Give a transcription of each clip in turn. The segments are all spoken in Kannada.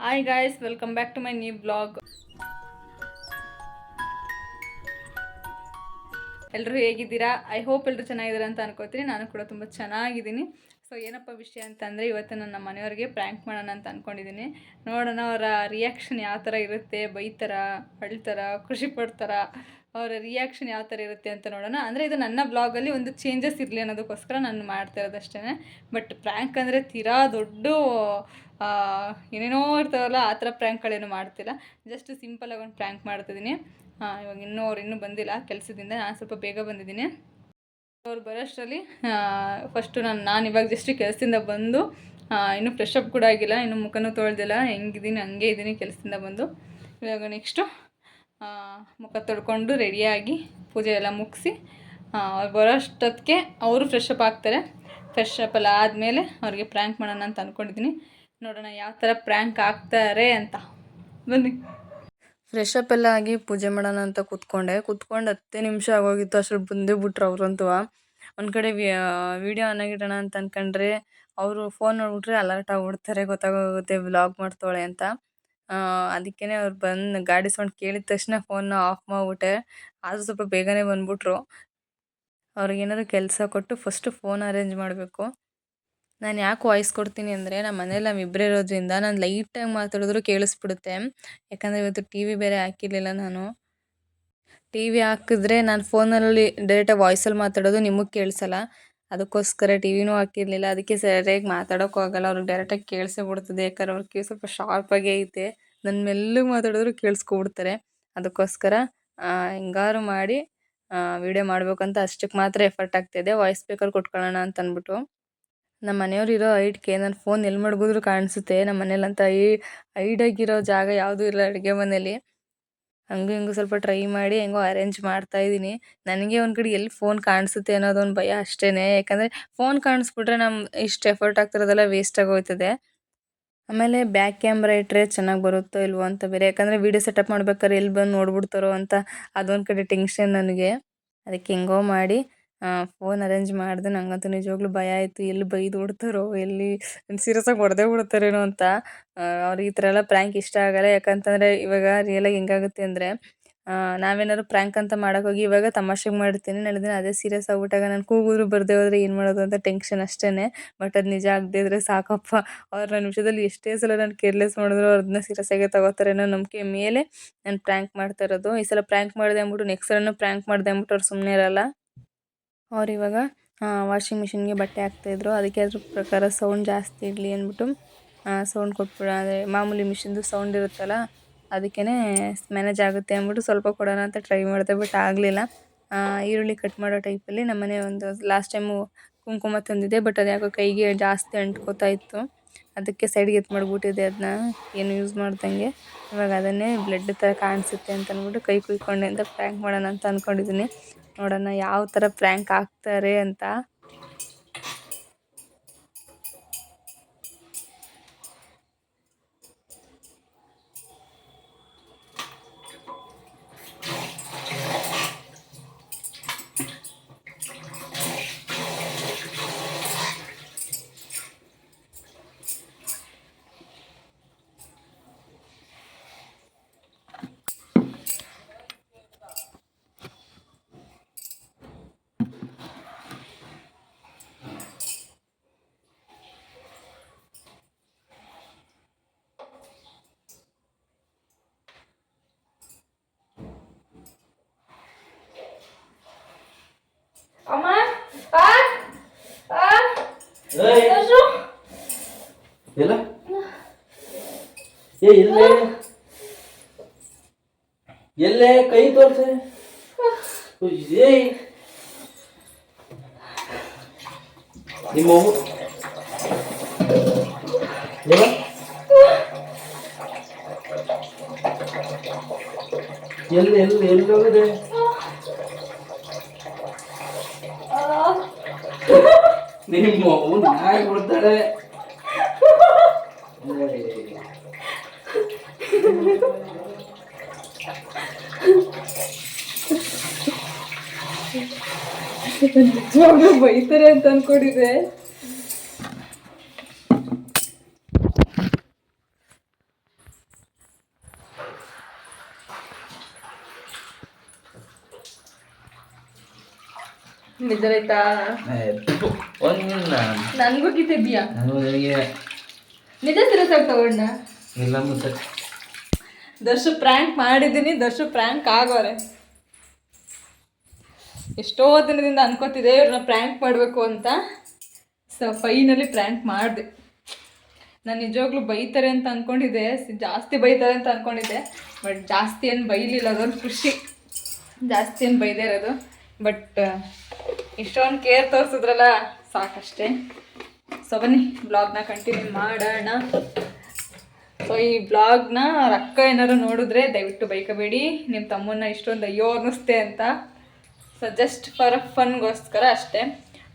Hi guys, welcome back to my new blog. ಎಲ್ಲರೂ ಹೇಗಿದ್ದೀರಾ? ಐ ಹೋಪ್ ಎಲ್ಲರೂ ಚೆನ್ನಾಗಿದ್ದೀರಾ ಅಂತ ಅನ್ಕೋತೀನಿ. ನಾನು ಕೂಡ ತುಂಬ ಚೆನ್ನಾಗಿದ್ದೀನಿ. ಸೊ ಏನಪ್ಪ ವಿಷಯ ಅಂತಂದರೆ, ಇವತ್ತು ನನ್ನ ಮನೆಯವ್ರಿಗೆ ಪ್ರ್ಯಾಂಕ್ ಮಾಡೋಣ ಅಂತ ಅಂದ್ಕೊಂಡಿದ್ದೀನಿ. ನೋಡೋಣ ಅವರ ರಿಯಾಕ್ಷನ್ ಯಾವ ಥರ ಇರುತ್ತೆ. ಬೈತಾರ, ಅಳ್ತಾರ, ಖುಷಿ ಪಡ್ತಾರ, ಅವರ ರಿಯಾಕ್ಷನ್ ಯಾವ ಥರ ಇರುತ್ತೆ ಅಂತ ನೋಡೋಣ. ಅಂದರೆ ಇದು ನನ್ನ ಬ್ಲಾಗಲ್ಲಿ ಒಂದು ಚೇಂಜಸ್ ಇರಲಿ ಅನ್ನೋದಕ್ಕೋಸ್ಕರ ನಾನು ಮಾಡ್ತಾ ಇರೋದಷ್ಟೇ. ಬಟ್ ಪ್ರ್ಯಾಂಕ್ ಅಂದರೆ ತೀರಾ ದೊಡ್ಡ ಏನೇನೋ ಇರ್ತಾವಲ್ಲ, ಆ ಥರ ಪ್ರ್ಯಾಂಕ್ಗಳೇನು ಮಾಡ್ತಿಲ್ಲ. ಜಸ್ಟ್ ಸಿಂಪಲಾಗಿ ಒಂದು ಪ್ರ್ಯಾಂಕ್ ಮಾಡ್ತಿದ್ದೀನಿ. ಇವಾಗ ಅವ್ರು ಇನ್ನೂ ಬಂದಿಲ್ಲ ಕೆಲಸದಿಂದ. ನಾನು ಸ್ವಲ್ಪ ಬೇಗ ಬಂದಿದ್ದೀನಿ. ಅವ್ರು ಬರೋಷ್ಟರಲ್ಲಿ ಫಸ್ಟು ನಾನು ಇವಾಗ ಜಸ್ಟ್ ಕೆಲಸದಿಂದ ಬಂದು ಇನ್ನೂ ಫ್ರೆಶ್ ಅಪ್ ಕೂಡ ಆಗಿಲ್ಲ, ಇನ್ನೂ ಮುಖನೂ ತೊಳೆದಿಲ್ಲ. ಹೆಂಗಿದ್ದೀನಿ ಹಂಗೆ ಇದ್ದೀನಿ ಕೆಲಸದಿಂದ ಬಂದು. ಇವಾಗ ನೆಕ್ಸ್ಟು ಮುಖ ತೊಳ್ಕೊಂಡು ರೆಡಿಯಾಗಿ ಪೂಜೆ ಎಲ್ಲ ಮುಗಿಸಿ ಅವ್ರು ಬರೋಷ್ಟೊತ್ತಿಗೆ ಅವರು ಫ್ರೆಶ್ ಅಪ್ ಆಗ್ತಾರೆ. ಫ್ರೆಶ್ ಅಪ್ ಎಲ್ಲ ಆದಮೇಲೆ ಅವ್ರಿಗೆ ಪ್ರ್ಯಾಂಕ್ ಮಾಡೋಣ ಅಂತ ಅಂದ್ಕೊಂಡಿದ್ದೀನಿ. ನೋಡೋಣ ಯಾವ ಥರ ಪ್ರ್ಯಾಂಕ್ ಆಗ್ತಾರೆ ಅಂತ. ಬನ್ನಿ. ಫ್ರೆಶ್ ಅಪ್ ಎಲ್ಲ ಆಗಿ ಪೂಜೆ ಮಾಡೋಣ ಅಂತ ಕೂತ್ಕೊಂಡು 10 ನಿಮಿಷ ಆಗೋಗಿತ್ತು. ಅಷ್ಟ್ರಲ್ಲಿ ಬಂದೇ ಬಿಟ್ರು ಅವರಂತೂ. ಒಂದು ಕಡೆ ವೀಡಿಯೋ ಆನ್ ಆಗಿಡೋಣ ಅಂತ ಅಂದ್ಕೊಂಡ್ರೆ ಅವರು ಫೋನ್ ನೋಡ್ಬಿಟ್ರೆ ಅಲರ್ಟ್ ಆಗಿಬಿಡ್ತಾರೆ, ಗೊತ್ತಾಗೋಗುತ್ತೆ ವ್ಲಾಗ್ ಮಾಡ್ತಾಳೆ ಅಂತ. ಅದಕ್ಕೇ ಅವ್ರು ಬಂದು ಗಾಡಿ ಸೌಂಡ್ ಕೇಳಿದ ತಕ್ಷಣ ಫೋನ್ನ ಆಫ್ ಮಾಡಿಬಿಟ್ಟೆ. ಆದರೂ ಸ್ವಲ್ಪ ಬೇಗನೆ ಬಂದ್ಬಿಟ್ರು. ಅವ್ರಿಗೇನಾದ್ರು ಕೆಲಸ ಕೊಟ್ಟು ಫಸ್ಟು ಫೋನ್ ಅರೇಂಜ್ ಮಾಡಬೇಕು. ನಾನು ಯಾಕೆ ವಾಯ್ಸ್ ಕೊಡ್ತೀನಿ ಅಂದರೆ, ನಮ್ಮ ಮನೇಲಿ ನಾವಿಬ್ಬರೇ ಇರೋದ್ರಿಂದ ನಾನು ಲೈಟಾಗಿ ಮಾತಾಡಿದ್ರು ಕೇಳಿಸ್ಬಿಡುತ್ತೆ. ಯಾಕಂದರೆ ಇವತ್ತು ಟಿ ವಿ ಬೇರೆ ಹಾಕಿರಲಿಲ್ಲ ನಾನು. ಟಿ ವಿ ಹಾಕಿದ್ರೆ ನಾನು ಫೋನಲ್ಲಿ ಡೈರೆಕ್ಟಾಗಿ ವಾಯ್ಸಲ್ಲಿ ಮಾತಾಡೋದು ನಿಮಗೆ ಕೇಳಿಸಲ್ಲ. ಅದಕ್ಕೋಸ್ಕರ ಟಿ ವಿನೂ ಹಾಕಿರಲಿಲ್ಲ. ಅದಕ್ಕೆ ಸರಿಯಾಗಿ ಮಾತಾಡೋಕ್ಕೂ ಆಗೋಲ್ಲ. ಅವ್ರಿಗೆ ಡೈರೆಕ್ಟಾಗಿ ಕೇಳಿಸೇ ಬಿಡ್ತದೆ. ಯಾಕಂದ್ರೆ ಅವ್ರ ಕಿವಿ ಸ್ವಲ್ಪ ಶಾರ್ಪಾಗೇ ಐತೆ. ನನ್ನ ಮೆಲ್ಲಗೆ ಮಾತಾಡಿದ್ರು ಕೇಳಿಸ್ಕೊಬಿಡ್ತಾರೆ. ಅದಕ್ಕೋಸ್ಕರ ಹೆಂಗಾರು ಮಾಡಿ ವೀಡಿಯೋ ಮಾಡಬೇಕಂತ ಅಷ್ಟಕ್ಕೆ ಮಾತ್ರ ಎಫರ್ಟ್ ಆಗ್ತಾಯಿದೆ. ವಾಯ್ಸ್ ಸ್ಪೀಕರ್ ಕೊಟ್ಕೊಳ್ಳೋಣ ಅಂತ ಅಂದ್ಬಿಟ್ಟು. ನಮ್ಮ ಮನೆಯವ್ರು ಇರೋ ಹೈಟ್ಗೆ ನನ್ನ ಫೋನ್ ಎಲ್ಲಿ ಮಡಗಿದ್ರು ಕಾಣಿಸುತ್ತೆ. ನಮ್ಮ ಮನೇಲಂತ ಹೈಡಾಗಿರೋ ಜಾಗ ಯಾವುದೂ ಇಲ್ಲ ಅಡುಗೆ ಮನೇಲಿ. ಹಂಗೂ ಹಿಂಗೂ ಸ್ವಲ್ಪ ಟ್ರೈ ಮಾಡಿ ಹೆಂಗೋ ಅರೇಂಜ್ ಮಾಡ್ತಾಯಿದ್ದೀನಿ. ನನಗೆ ಒಂದು ಕಡೆ ಎಲ್ಲಿ ಫೋನ್ ಕಾಣಿಸುತ್ತೆ ಅನ್ನೋದೊಂದು ಭಯ ಅಷ್ಟೇ. ಯಾಕಂದರೆ ಫೋನ್ ಕಾಣಿಸ್ಬಿಟ್ರೆ ಇಷ್ಟು ಎಫರ್ಟ್ ಆಗ್ತಿರೋದೆಲ್ಲ ವೇಸ್ಟ್ ಆಗೋಗ್ತದೆ. ಆಮೇಲೆ ಬ್ಯಾಕ್ ಕ್ಯಾಮ್ರಾ ಇಟ್ಟರೆ ಚೆನ್ನಾಗಿ ಬರುತ್ತೋ ಇಲ್ವೋ ಅಂತ ಬೇರೆ. ಯಾಕಂದರೆ ವೀಡಿಯೋ ಸೆಟಪ್ ಮಾಡ್ಬೇಕಾದ್ರೆ ಎಲ್ಲಿ ಬಂದು ನೋಡ್ಬಿಡ್ತಾರೋ ಅಂತ ಅದೊಂದು ಕಡೆ ಟೆನ್ಷನ್ ನನಗೆ. ಅದಕ್ಕೆ ಹೆಂಗೋ ಮಾಡಿ ಫೋನ್ ಅರೇಂಜ್ ಮಾಡಿದೆ. ನನಗಂತೂ ನಿಜವಾಗ್ಲೂ ಭಯ ಆಯಿತು, ಎಲ್ಲಿ ಬೈದು ಬಿಡ್ತಾರೋ, ಎಲ್ಲಿ ಸೀರಿಯಸ್ಸಾಗಿ ಹೊಡೆದೇ ಬಿಡ್ತಾರೇನೋ ಅಂತ. ಅವ್ರಿಗೆ ಈ ಥರ ಎಲ್ಲ ಪ್ರ್ಯಾಂಕ್ ಇಷ್ಟ ಆಗಲ್ಲ. ಯಾಕಂತಂದರೆ ಇವಾಗ ರಿಯಲಾಗಿ ಹೆಂಗಾಗುತ್ತೆ ಅಂದರೆ, ನಾವೇನಾದ್ರು ಪ್ರ್ಯಾಂಕ್ ಅಂತ ಮಾಡೋಕ್ಕೋಗಿ ಇವಾಗ ತಮಾಷೆಗೆ ಮಾಡ್ತೀನಿ, ನಾಳೆ ದಿನ ಅದೇ ಸೀರಿಯಸ್ ಆಗ್ಬಿಟ್ಟಾಗ ನಾನು ಕೂಗಿದ್ರು ಬರದೇ ಹೋದರೆ ಏನು ಮಾಡೋದು ಅಂತ ಟೆನ್ಷನ್ ಅಷ್ಟೇ. ಬಟ್ ಅದು ನಿಜ ಆಗದೇ ಇದ್ದರೆ ಸಾಕಪ್ಪ. ಅವ್ರು ನನ್ನ ವಿಷಯದಲ್ಲಿ ಎಷ್ಟೇ ಸಲ ನಾನು ಕೇರ್ಲೆಸ್ ಮಾಡಿದ್ರು ಅವ್ರು ಅದನ್ನ ಸೀರಿಯಸ್ ಆಗೇ ತಗೋತಾರೆ ಅನ್ನೋ ನಂಬಿಕೆ ಮೇಲೆ ನಾನು ಪ್ರ್ಯಾಂಕ್ ಮಾಡ್ತಾ ಇರೋದು. ಈ ಸಲ ಪ್ರ್ಯಾಂಕ್ ಮಾಡಿದೆ ಅಂದ್ಬಿಟ್ಟು ನೆಕ್ಸ್ಟ್ ಸಲನೂ ಪ್ರ್ಯಾಂಕ್ ಮಾಡಿದೆ ಅಂದ್ಬಿಟ್ಟು ಅವ್ರು ಸುಮ್ಮನೆ ಇರಲ್ಲ. ಅವ್ರು ಇವಾಗ ವಾಷಿಂಗ್ ಮಿಷಿನ್ಗೆ ಬಟ್ಟೆ ಹಾಕ್ತಾಯಿದ್ರು. ಅದಕ್ಕೆ ಅದ್ರ ಪ್ರಕಾರ ಸೌಂಡ್ ಜಾಸ್ತಿ ಇರಲಿ ಅಂದ್ಬಿಟ್ಟು ಸೌಂಡ್ ಕೊಟ್ಬಿಡ. ಅಂದರೆ ಮಾಮೂಲಿ ಮಿಷಿನ್ದು ಸೌಂಡ್ ಇರುತ್ತಲ್ಲ, ಅದಕ್ಕೇ ಮ್ಯಾನೇಜ್ ಆಗುತ್ತೆ ಅಂದ್ಬಿಟ್ಟು ಸ್ವಲ್ಪ ಕೊಡೋಣ ಅಂತ ಟ್ರೈ ಮಾಡಿದೆ. ಬಟ್ ಆಗಲಿಲ್ಲ. ಈರುಳ್ಳಿ ಕಟ್ ಮಾಡೋ ಟೈಪಲ್ಲಿ ನಮ್ಮನೆ ಒಂದು ಲಾಸ್ಟ್ ಟೈಮು ಕುಂಕುಮ ತಂದಿದ್ದೆ. ಬಟ್ ಅದು ಯಾಕೋ ಕೈಗೆ ಜಾಸ್ತಿ ಅಂಟ್ಕೋತಾ ಇತ್ತು. ಅದಕ್ಕೆ ಸೈಡ್ಗೆ ಎತ್ತು ಮಾಡಿಬಿಟ್ಟಿದ್ದೆ ಅದನ್ನ, ಏನು ಯೂಸ್ ಮಾಡ್ದಂಗೆ. ಇವಾಗ ಅದನ್ನೇ ಬ್ಲಡ್ ಥರ ಕಾಣಿಸುತ್ತೆ ಅಂತ ಅಂದ್ಬಿಟ್ಟು ಕೈ ಕುಯ್ಕೊಂಡೆ ಅಂತ ಪ್ರ್ಯಾಂಕ್ ಮಾಡೋಣ ಅಂತ ಅಂದ್ಕೊಂಡಿದ್ದೀನಿ. ನೋಡೋಣ ಯಾವ ಥರ ಪ್ರ್ಯಾಂಕ್ ಆಗ್ತಾರೆ ಅಂತ. ಅಮ್ಮ ಎಲ್ಲ ಎಲ್ಲೇ ಎಲ್ಲೇ ಕೈ ತೋರ್ಸೆ. ನಿಮ್ಮ ಎಲ್ಲಿ ಎಲ್ಲಿ ಎಲ್ಲಿ ಹೋಗಿದೆ? ನಿಮ್ಮ ನಾಯಿ ಬಿಡ್ತಾಳೆ. ನಿಜವಾಗ್ಲೂ ಬೈತಾರೆ ಅಂತ ಅನ್ಕೊಂಡಿದ್ದೆ. ಬೇಜಾರಾಯ್ತಾ? ನನಗೂ ಗೀತೆ ಬಿಯಾ ನಿಜ ಸೀರಿಯಸ್ ಆಗಿ ತಗೊಂಡ ಇಲ್ಲ ಮತ್ತೆ ದರ್ಶು ಪ್ರ್ಯಾಂಕ್ ಮಾಡಿದ್ದೀನಿ. ದರ್ಶು ಪ್ರ್ಯಾಂಕ್ ಆಗೋರೆ. ಎಷ್ಟೋ ದಿನದಿಂದ ಅನ್ಕೋತಿದ್ದೆ ಇವ್ರನ್ನ ಪ್ರ್ಯಾಂಕ್ ಮಾಡಬೇಕು ಅಂತ. ಸೊ ಫೈನಲಿ ಪ್ರ್ಯಾಂಕ್ ಮಾಡಿದೆ. ನಾನು ನಿಜವಾಗ್ಲೂ ಬೈತಾರೆ ಅಂತ ಅಂದ್ಕೊಂಡಿದ್ದೆ, ಜಾಸ್ತಿ ಬೈತಾರೆ ಅಂತ ಅಂದ್ಕೊಂಡಿದ್ದೆ. ಬಟ್ ಜಾಸ್ತಿ ಏನು ಬೈಲಿಲ್ಲ, ಅದೊಂದು ಖುಷಿ. ಜಾಸ್ತಿ ಏನು ಬೈದೇ ಇರೋದು. ಬಟ್ ಇಷ್ಟೊಂದು ಕೇರ್ ತೋರಿಸಿದ್ರಲ್ಲ ಸಾಕಷ್ಟೇ. ಸೊ ಬನ್ನಿ ಬ್ಲಾಗ್ನ ಕಂಟಿನ್ಯೂ ಮಾಡೋಣ. ಸೊ ಈ ಬ್ಲಾಗ್ನ ಅಕ್ಕ ಏನಾರು ನೋಡಿದ್ರೆ ದಯವಿಟ್ಟು ಬೈಕಬೇಡಿ, ನಿಮ್ಮ ತಮ್ಮನ್ನ ಇಷ್ಟೊಂದು ಅಯ್ಯೋ ಅನ್ನಿಸ್ತೆ ಅಂತ. ಸೊ ಜಸ್ಟ್ ಫಾರ್ ಫನ್ಗೋಸ್ಕರ ಅಷ್ಟೇ.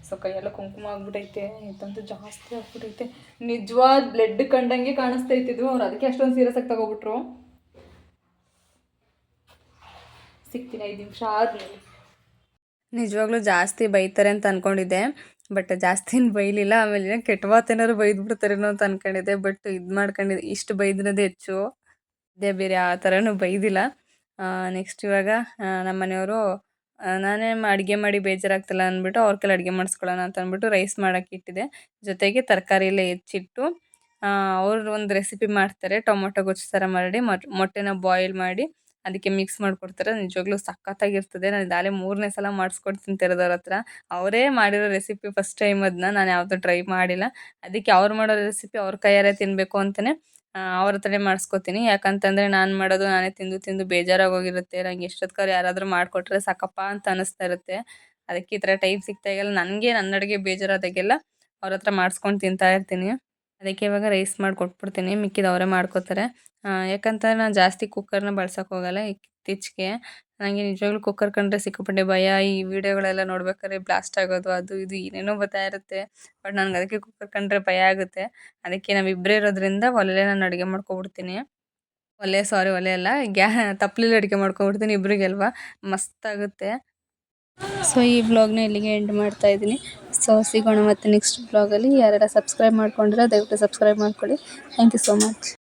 ಸೊ ಕೈಯೆಲ್ಲ ಕುಂಕುಮ ಆಗ್ಬಿಟ್ಟೈತೆ, ಇದಂತೂ ಜಾಸ್ತಿ ಆಗ್ಬಿಟ್ಟೈತೆ. ನಿಜವಾದ ಬ್ಲಡ್ ಕಂಡಂಗೆ ಕಾಣಿಸ್ತೈತಿದ್ವು. ಅವ್ರು ಅದಕ್ಕೆ ಅಷ್ಟೊಂದು ಸೀರಿಯಸ್ ಆಗಿ ತಗೋಬಿಟ್ರು. ಸಿಗ್ತೀನಿ 5 ನಿಮಿಷ ಆದಮೇಲೆ. ನಿಜವಾಗ್ಲೂ ಜಾಸ್ತಿ ಬೈತಾರೆ ಅಂತ ಅಂದ್ಕೊಂಡಿದ್ದೆ, ಬಟ್ ಜಾಸ್ತಿ ಏನು ಬೈಲಿಲ್ಲ. ಆಮೇಲೆ ಕೆಟ್ಟ ಮಾತೇನಾದ್ರು ಬೈದ್ಬಿಡ್ತಾರೇನೋ ಅಂತ ಅಂದ್ಕೊಂಡಿದ್ದೆ. ಬಟ್ ಇದು ಮಾಡ್ಕೊಂಡಿದ್ದೆ, ಇಷ್ಟು ಬೈದಿರೋದೇ ಹೆಚ್ಚು. ಅದೇ ಬೇರೆ ಆ ಥರನೂ ಬೈದಿಲ್ಲ. ನೆಕ್ಸ್ಟ್ ಇವಾಗ ನಮ್ಮ ಮನೆಯವರು ನಾನೇ ಅಡುಗೆ ಮಾಡಿ ಬೇಜಾರಾಗ್ತಿಲ್ಲ ಅಂದ್ಬಿಟ್ಟು ಅವ್ರ ಕೈಲಿ ಅಡುಗೆ ಮಾಡಿಸ್ಕೊಳ್ಳೋಣ ಅಂತ ಅಂದ್ಬಿಟ್ಟು ರೈಸ್ ಮಾಡೋಕ್ಕೆ ಇಟ್ಟಿದ್ದೆ. ಜೊತೆಗೆ ತರಕಾರಿ ಎಲ್ಲ ಹೆಚ್ಚಿಟ್ಟು ಅವ್ರು ಒಂದು ರೆಸಿಪಿ ಮಾಡ್ತಾರೆ. ಟೊಮೊಟೊ ಗೊಜ್ಜು ಥರ ಮಾಡಿ ಮೊಟ್ಟೆನ ಬಾಯ್ಲ್ ಮಾಡಿ ಅದಕ್ಕೆ ಮಿಕ್ಸ್ ಮಾಡಿಕೊಡ್ತಾರೆ. ನಿಜವಾಗ್ಲೂ ಸಖತ್ತಾಗಿರ್ತದೆ. ನಾನು ಇದಾಗಲೇ 3ನೇ ಸಲ ಮಾಡಿಸ್ಕೊಟ್ಟು ತಿಂತಿರೋದವ್ರ ಹತ್ರ. ಅವರೇ ಮಾಡಿರೋ ರೆಸಿಪಿ ಫಸ್ಟ್ ಟೈಮ್. ಅದನ್ನ ನಾನು ಯಾವುದು ಟ್ರೈ ಮಾಡಿಲ್ಲ. ಅದಕ್ಕೆ ಅವ್ರು ಮಾಡೋ ರೆಸಿಪಿ ಅವ್ರ ಕೈಯಾರೆ ತಿನ್ನಬೇಕು ಅಂತಲೇ ಅವ್ರ ಹತ್ರನೇ ಮಾಡಿಸ್ಕೊತೀನಿ. ಯಾಕಂತಂದರೆ ನಾನು ಮಾಡೋದು ನಾನೇ ತಿಂದು ತಿಂದು ಬೇಜಾರಾಗೋಗಿರುತ್ತೆ. ನಂಗೆ ಎಷ್ಟೊತ್ಕಾರು ಯಾರಾದರೂ ಮಾಡಿಕೊಟ್ರೆ ಸಾಕಪ್ಪ ಅಂತ ಅನ್ನಿಸ್ತಾ ಇರುತ್ತೆ. ಅದಕ್ಕೆ ಈ ಥರ ಟೈಮ್ ಸಿಗ್ತಾಗೆಲ್ಲ ನನಗೆ ನನ್ನ ಅಡುಗೆ ಬೇಜಾರಾದಾಗೆಲ್ಲ ಅವ್ರ ಹತ್ರ ಮಾಡಿಸ್ಕೊಂಡು ತಿಂತಾ ಇರ್ತೀನಿ. ಅದಕ್ಕೆ ಇವಾಗ ರೈಸ್ ಮಾಡಿ ಕೊಟ್ಬಿಡ್ತೀನಿ, ಮಿಕ್ಕಿದ್ದು ಅವರೇ ಮಾಡ್ಕೋತಾರೆ. ಯಾಕಂತಂದ್ರೆ ನಾನು ಜಾಸ್ತಿ ಕುಕ್ಕರ್ನ ಬಳಸೋಕೆ ಹೋಗಲ್ಲ ಇತ್ತೀಚೆಗೆ. ನನಗೆ ನಿಜವಾಗ್ಲೂ ಕುಕ್ಕರ್ ಕಂಡ್ರೆ ಸಿಕ್ಕಾಪಟ್ಟೆ ಭಯ. ಈ ವಿಡಿಯೋಗಳೆಲ್ಲ ನೋಡ್ಬೇಕಾದ್ರೆ ಬ್ಲಾಸ್ಟ್ ಆಗೋದು ಅದು ಇದು ಏನೇನೋ ಬರ್ತಾ ಇರುತ್ತೆ. ಬಟ್ ನನಗೆ ಅದಕ್ಕೆ ಕುಕ್ಕರ್ ಕಂಡ್ರೆ ಭಯ ಆಗುತ್ತೆ. ಅದಕ್ಕೆ ನಾವಿಬ್ಬರೇ ಇರೋದ್ರಿಂದ ಒಲೆಲೇ ನಾನು ಅಡುಗೆ ಮಾಡ್ಕೊಬಿಡ್ತೀನಿ. ಒಲೆ ಅಲ್ಲ, ತಪ್ಪಲೆಲಿ ಅಡುಗೆ ಮಾಡ್ಕೊಬಿಡ್ತೀನಿ. ಇಬ್ಬರಿಗೆ ಅಲ್ವಾ ಮಸ್ತಾಗುತ್ತೆ. ಸೊ ಈ ವ್ಲಾಗ್ನ ಇಲ್ಲಿಗೆ ಎಂಡ್ ಮಾಡ್ತಾ ಇದ್ದೀನಿ. ಸೊ ಸಿಗೋಣ ಮತ್ತೆ ನೆಕ್ಸ್ಟ್ ವ್ಲಾಗಲ್ಲಿ. ಯಾರೆಲ್ಲ ಸಬ್ಸ್ಕ್ರೈಬ್ ಮಾಡ್ಕೊಂಡಿರೋ ದಯವಿಟ್ಟು ಸಬ್ಸ್ಕ್ರೈಬ್ ಮಾಡ್ಕೊಳ್ಳಿ. Thank you so much.